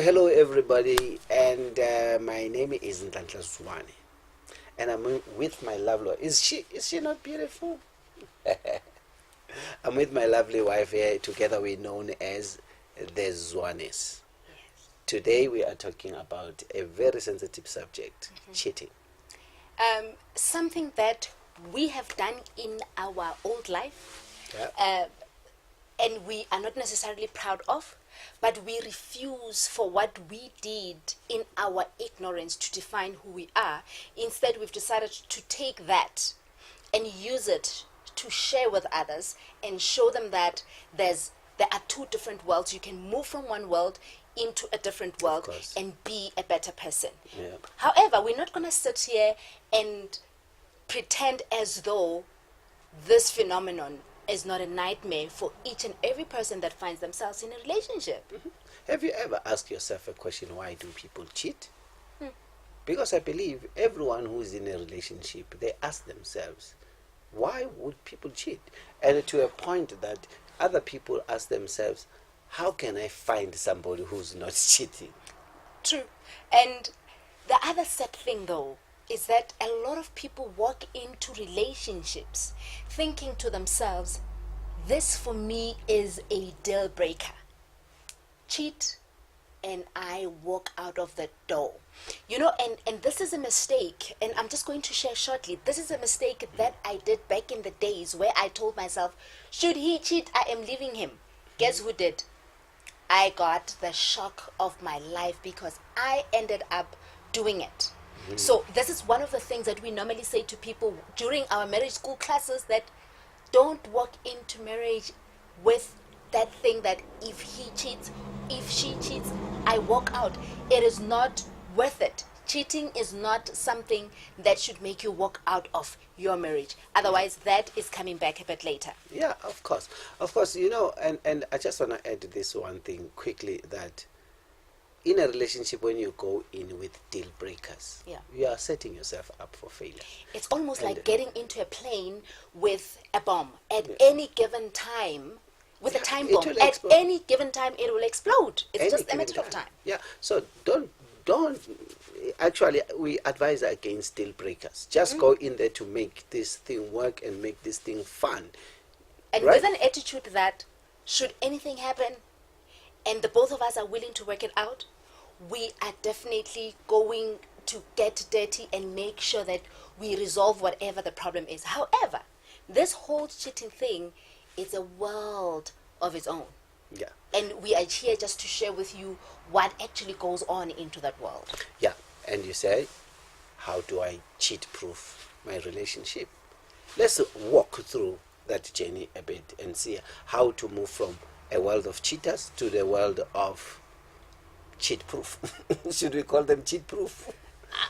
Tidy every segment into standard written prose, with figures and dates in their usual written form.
Hello everybody, and my name is ZWANES, and I'm with my lovely. Is she not beautiful? I'm with my lovely wife here. Together we're known as the ZWANES. Yes. Today we are talking about a very sensitive subject: cheating. Something that we have done in our old life, Yeah. and we are not necessarily proud of, but we refuse for what we did in our ignorance to define who we are. Instead, we've decided to take that and use it to share with others and show them that there are two different worlds. You can move from one world into a different world course. and be a better person. Yeah. However, we're not going to sit here and pretend as though this phenomenon is not a nightmare for each and every person that finds themselves in a relationship. Have you ever asked yourself a question: why do people cheat? Because I believe everyone who is in a relationship, they ask themselves, why would people cheat? And to a point that other people ask themselves, how can I find somebody who's not cheating? True. And the other sad thing, though, is that a lot of people walk into relationships thinking to themselves, this for me is a deal breaker. Cheat and I walk out of the door. You know, and this is a mistake, and I'm just going to share shortly. This is a mistake that I did back in the days where I told myself, should he cheat, I am leaving him. Guess who did? I got the shock of my life because I ended up doing it. So this is one of the things that we normally say to people during our marriage school classes, that don't walk into marriage with that thing that if he cheats, if she cheats, I walk out. It is not worth it. Cheating is not something that should make you walk out of your marriage. Otherwise, that is coming back a bit later. Yeah, of course. Of course, you know, and I just want to add this one thing quickly, that in a relationship, when you go in with deal breakers, Yeah. you are setting yourself up for failure. It's almost And- like getting into a plane with a bomb. At any given time, with a time it bomb, will at explode. any given time, it will explode. It's Any just a given matter of time. Yeah, so don't actually, we advise against deal breakers. Just go in there to make this thing work and make this thing fun. And Right. with an attitude that should anything happen and the both of us are willing to work it out, we are definitely going to get dirty and make sure that we resolve whatever the problem is. However, this whole cheating thing is a world of its own. Yeah. And we are here just to share with you what actually goes on into that world. Yeah, and you say, how do I cheat-proof my relationship? Let's walk through that journey a bit and see how to move from a world of cheaters to the world of cheat-proof. Should we call them cheat-proof?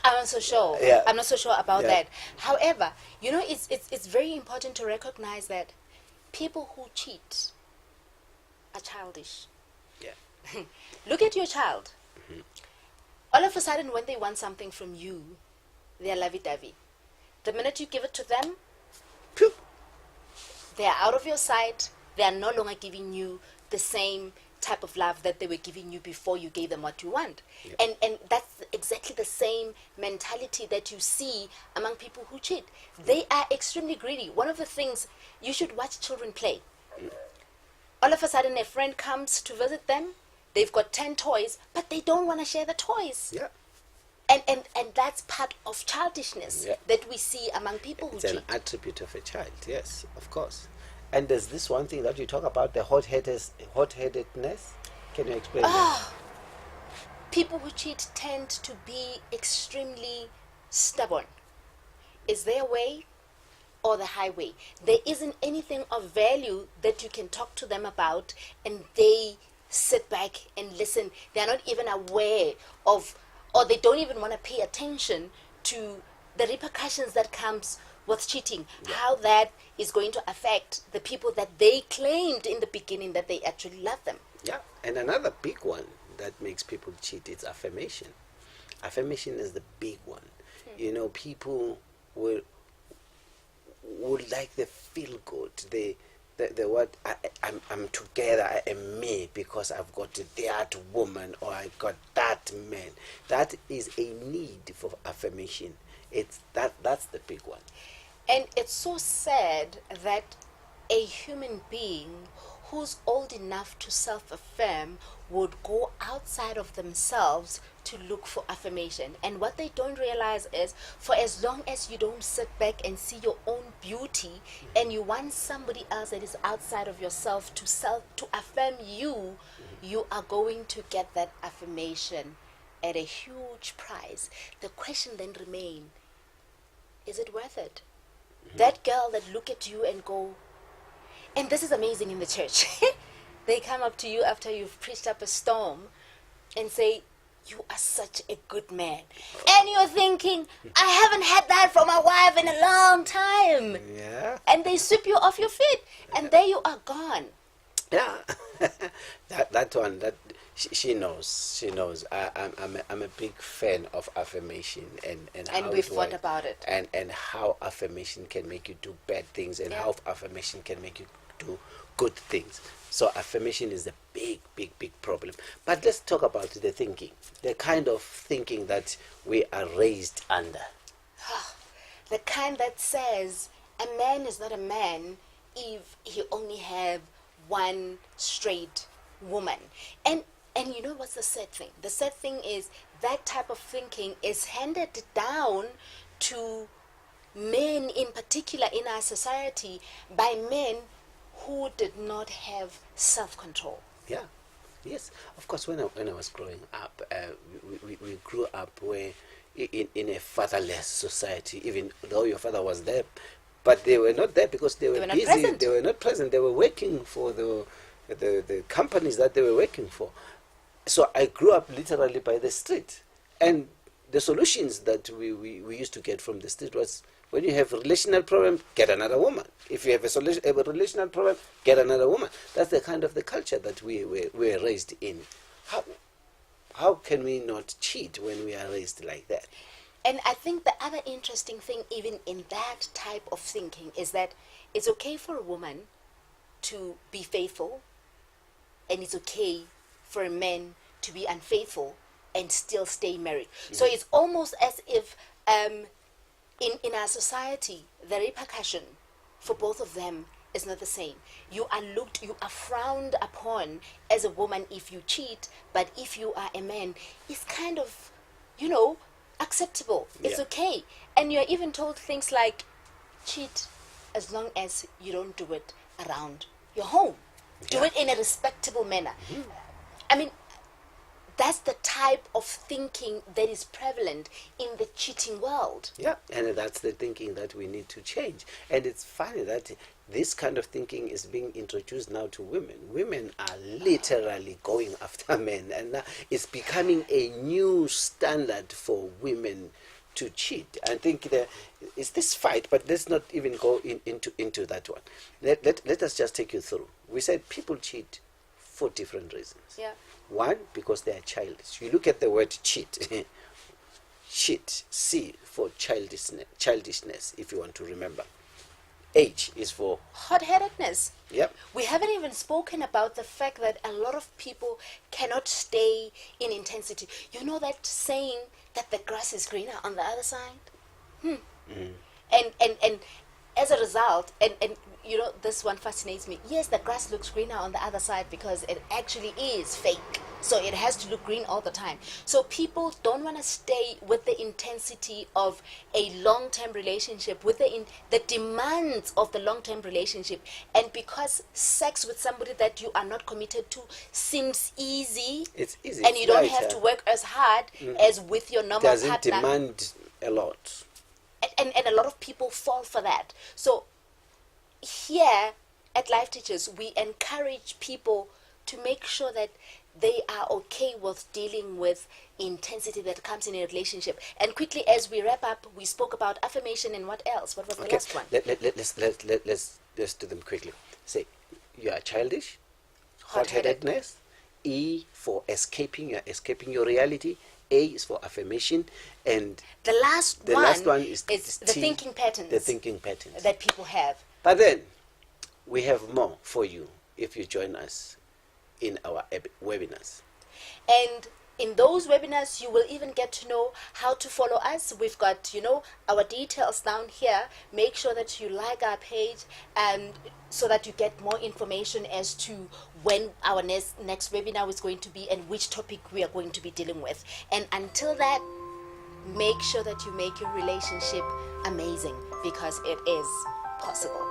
I'm not so sure. Yeah. I'm not so sure about Yeah. that. However, you know, it's very important to recognize that people who cheat are childish. Yeah. Look at your child. All of a sudden, when they want something from you, they are lovey-dovey. The minute you give it to them, Phew. they are out of your sight. They are no longer giving you the same type of love that they were giving you before you gave them what you want. Yeah. And that's exactly the same mentality that you see among people who cheat. They are extremely greedy. One of the things, you should watch children play. All of a sudden, a friend comes to visit them. They've got 10 toys, but they don't want to share the toys. Yeah. And that's part of childishness Yeah. that we see among people who It's an cheat. attribute of a child, yes, of course. And there's this one thing that you talk about, the hot-headedness. Can you explain that? People who cheat tend to be extremely stubborn. Is there a way or the highway? There isn't anything of value that you can talk to them about, and they sit back and listen. They're not even aware of, or they don't even want to pay attention to the repercussions that comes with cheating, how that is going to affect the people that they claimed in the beginning that they actually love them. Yeah, and another big one that makes people cheat is affirmation. Affirmation is the big one. You know, people would like the feel good, the word I'm together, I am me because I've got that woman or I got that man. That is a need for affirmation. That's the big one. And it's so sad that a human being who's old enough to self-affirm would go outside of themselves to look for affirmation. And what they don't realize is, for as long as you don't sit back and see your own beauty, and you want somebody else that is outside of yourself to affirm you, you are going to get that affirmation at a huge price. The question then remains, is it worth it? That girl that look at you and go, and this is amazing in the church. They come up to you after you've preached up a storm and say, you are such a good man. And you're thinking, I haven't had that from my wife in a long time. Yeah. And they sweep you off your feet, and there you are gone. Yeah. that one, she knows. I'm a big fan of affirmation and how we've it thought works, about it. and how affirmation can make you do bad things, and how affirmation can make you do good things. So affirmation is a big problem. But let's talk about the thinking, the kind of thinking that we are raised under. The kind that says a man is not a man if he only have one straight woman. And you know what's the sad thing? The sad thing is that type of thinking is handed down to men in particular in our society by men who did not have self-control. Yeah, yes. Of course, when I was growing up, we grew up where in a fatherless society, even though your father was there, but they were not there because they were busy. Present. They were not present. They were working for the companies that they were working for. So I grew up literally by the street, and the solutions that we used to get from the street was, when you have a relational problem, get another woman. If you have a relational problem, get another woman. That's the kind of the culture that we were raised in. How can we not cheat when we are raised like that? And I think the other interesting thing, even in that type of thinking, is that it's okay for a woman to be faithful, and it's okay for a man to be unfaithful and still stay married. Mm-hmm. So it's almost as if in our society, the repercussion for both of them is not the same. You are frowned upon as a woman if you cheat, but if you are a man, it's kind of, acceptable. It's okay. And you're even told things like, cheat as long as you don't do it around your home. Do it in a respectable manner. Mm-hmm. I mean, that's the type of thinking that is prevalent in the cheating world. Yeah, and that's the thinking that we need to change. And it's funny that this kind of thinking is being introduced now to women. Women are literally going after men, and now it's becoming a new standard for women to cheat. I think it's this fight, but let's not even go into that one. Let us just take you through. We said people cheat for different reasons. Yeah. One, because they are childish. You look at the word cheat. Cheat, C for childishness, if you want to remember. H is for hot-headedness. Yep. We haven't even spoken about the fact that a lot of people cannot stay in intensity. You know that saying that the grass is greener on the other side? And as a result, and this one fascinates me. Yes, the grass looks greener on the other side because it actually is fake. So it has to look green all the time. So people don't want to stay with the intensity of a long-term relationship, with the demands of the long-term relationship. And because sex with somebody that you are not committed to seems easy, it's easy, and you don't have to work as hard as with your normal partner. Doesn't demand a lot. And a lot of people fall for that. So here at Life Teachers, we encourage people to make sure that they are okay with dealing with intensity that comes in a relationship. And quickly, as we wrap up, we spoke about affirmation and what else? What was the last one? Let's do them quickly. Say, you are childish, hot-headedness. E for escaping, you're escaping your reality. A is for affirmation, and the last one is the thinking patterns. The thinking patterns that people have. But then, We have more for you if you join us in our webinars. And in those webinars, you will even get to know how to follow us. We've got, our details down here. Make sure that you like our page, and so that you get more information as to when our next webinar is going to be and which topic we are going to be dealing with. And until that, make sure that you make your relationship amazing, because it is possible.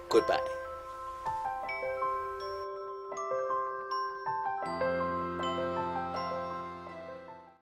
Goodbye.